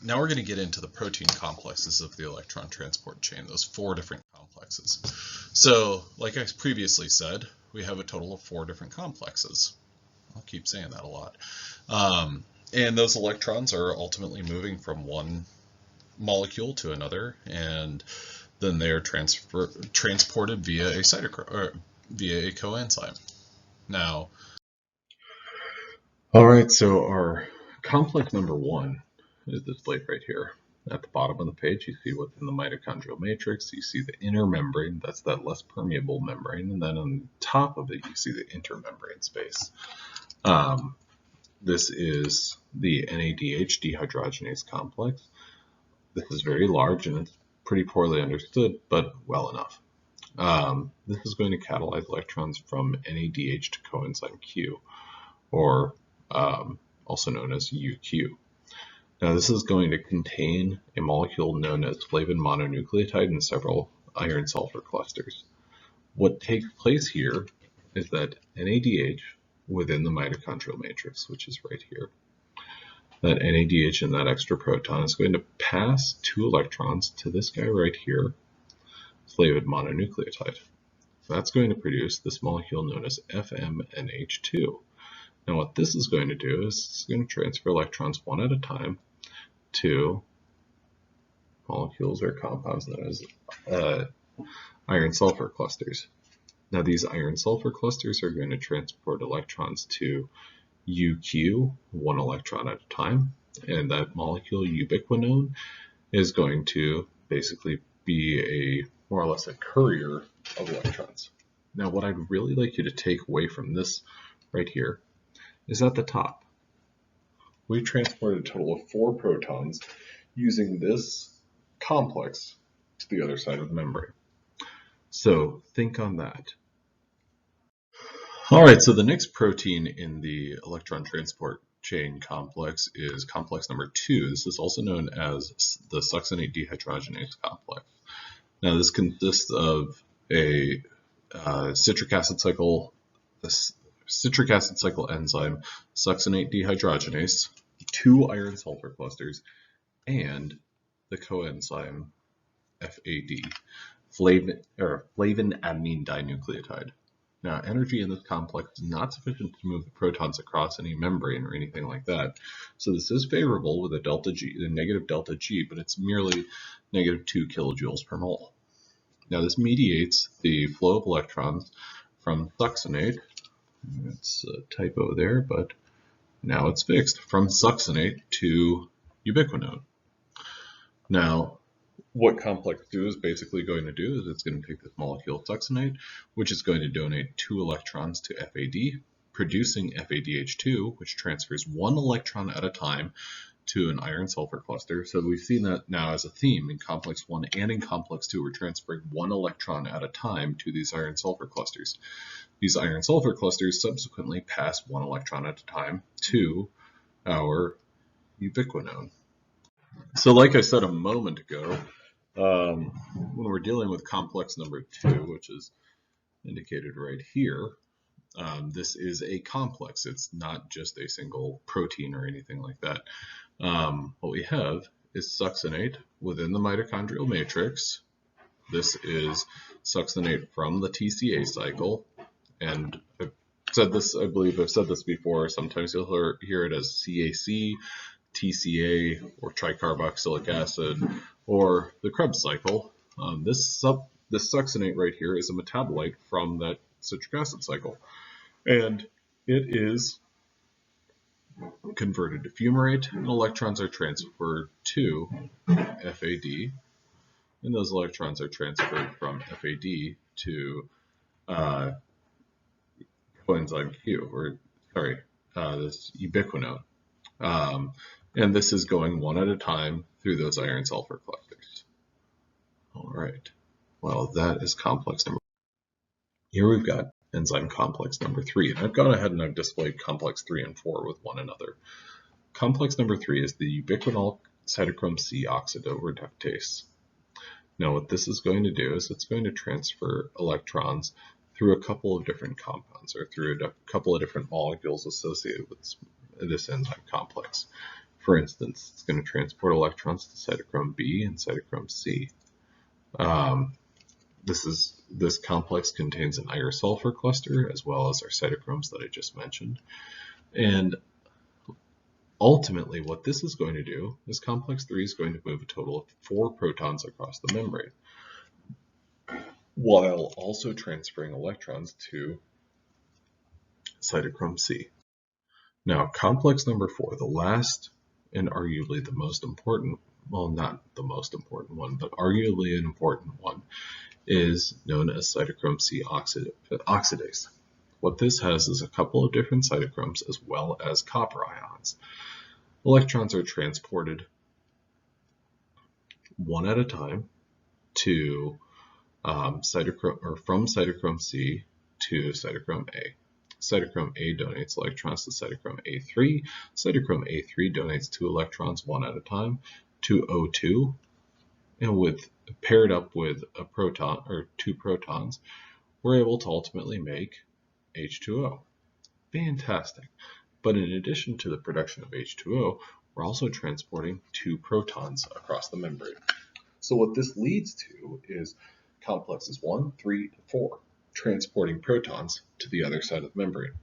now we're going to get into the protein complexes of the electron transport chain, those 4 different complexes. So, like I previously said, we have a total of 4 different complexes. I'll keep saying that a lot. And those electrons are ultimately moving from one molecule to another, and then they're transported via a cytochrome, or via a coenzyme. Now, all right, so our complex number 1 is displayed right here. At the bottom of the page, you see what's in the mitochondrial matrix. You see the inner membrane, that's that less permeable membrane, and then on top of it, you see the intermembrane space. This is the NADH dehydrogenase complex. This is very large and it's pretty poorly understood, but well enough. This is going to catalyze electrons from NADH to coenzyme Q, or also known as UQ. Now this is going to contain a molecule known as flavin mononucleotide and several iron sulfur clusters. What takes place here is that NADH within the mitochondrial matrix, which is right here, that NADH and that extra proton is going to pass 2 electrons to this guy right here, flavin mononucleotide. That's going to produce this molecule known as FMNH2. Now what this is going to do is it's going to transfer electrons one at a time to molecules or compounds known as iron sulfur clusters. Now these iron sulfur clusters are going to transport electrons to UQ, 1 electron at a time, and that molecule ubiquinone is going to basically be more or less a courier of electrons. Now what I'd really like you to take away from this right here is at the top, we transported a total of 4 protons using this complex to the other side of the membrane. So think on that. All right, so the next protein in the electron transport chain complex is complex number 2. This is also known as the succinate dehydrogenase complex. Now this consists of a citric acid cycle enzyme, succinate dehydrogenase, 2 iron sulfur clusters, and the coenzyme FAD, flavin adenine dinucleotide. Now, energy in this complex is not sufficient to move the protons across any membrane or anything like that. So this is favorable with a negative delta G, but it's merely negative 2 kilojoules per mole. Now this mediates the flow of electrons from succinate, it's a typo there, but now it's fixed, from succinate to ubiquinone. Now, what complex 2 is basically going to do is it's going to take this molecule succinate, which is going to donate 2 electrons to FAD, producing FADH2, which transfers 1 electron at a time to an iron sulfur cluster. So we've seen that now as a theme in complex 1 and in complex 2, we're transferring 1 electron at a time to these iron sulfur clusters. These iron sulfur clusters subsequently pass 1 electron at a time to our ubiquinone. So like I said a moment ago, when we're dealing with complex number 2, which is indicated right here, this is a complex. It's not just a single protein or anything like that. What we have is succinate within the mitochondrial matrix. This is succinate from the TCA cycle, and I've said this, I believe I've said this before, sometimes you'll hear it as CAC, TCA, or tricarboxylic acid, or the Krebs cycle. This succinate right here is a metabolite from that citric acid cycle, and it is converted to fumarate, and electrons are transferred to FAD, and those electrons are transferred from FAD to coenzyme Q, this ubiquinone. And this is going 1 at a time through those iron sulfur clusters. All right, well, that is complex number 1. Here we've got enzyme complex number 3, and I've gone ahead and I've displayed complex 3 and 4 with one another. Complex number 3 is the ubiquinol cytochrome C oxidative reductase. Now what this is going to do is it's going to transfer electrons through a couple of different compounds, or through a couple of different molecules associated with this enzyme complex. For instance, it's going to transport electrons to cytochrome B and cytochrome C. This complex contains an iron-sulfur cluster as well as our cytochromes that I just mentioned. And ultimately, what this is going to do is complex 3 is going to move a total of 4 protons across the membrane, while also transferring electrons to cytochrome C. Now, complex number 4, the last and arguably the most important, well, not the most important one, but arguably an important one, is known as cytochrome C oxidase. What this has is a couple of different cytochromes as well as copper ions. Electrons are transported one at a time to from cytochrome C to cytochrome A. Cytochrome A donates electrons to cytochrome A3. Cytochrome A3 donates 2 electrons one at a time to O2, and paired up with a proton or 2 protons, we're able to ultimately make H2O. Fantastic. But in addition to the production of H2O, we're also transporting 2 protons across the membrane. So what this leads to is complexes 1, 3, and 4, transporting protons to the other side of the membrane.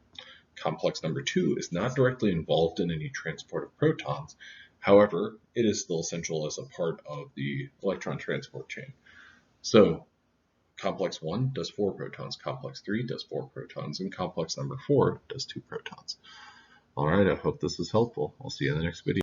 Complex number 2 is not directly involved in any transport of protons. However, it is still essential as a part of the electron transport chain. So complex 1 does 4 protons, complex 3 does 4 protons, and complex number 4 does 2 protons. All right, I hope this is helpful. I'll see you in the next video.